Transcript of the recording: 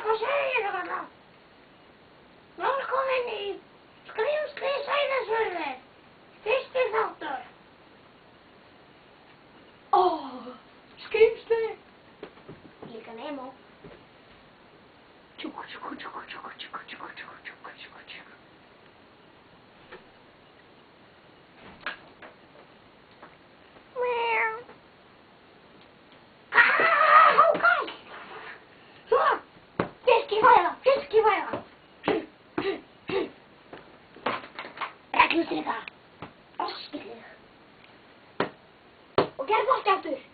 Hvað segir það kalla? Velkomin í Skrímsli Seyðisfirði. Fyrsti þáttur. Skrímsli. Líka Nemo. Tjúku, tjúku, tjúku, tjúku, tjúku, tjúku, tjúku, tjúku, tjúku, tjúku. Fiskivæða. Reglustrika. Öskilið. Og gerðu það ekki aftur.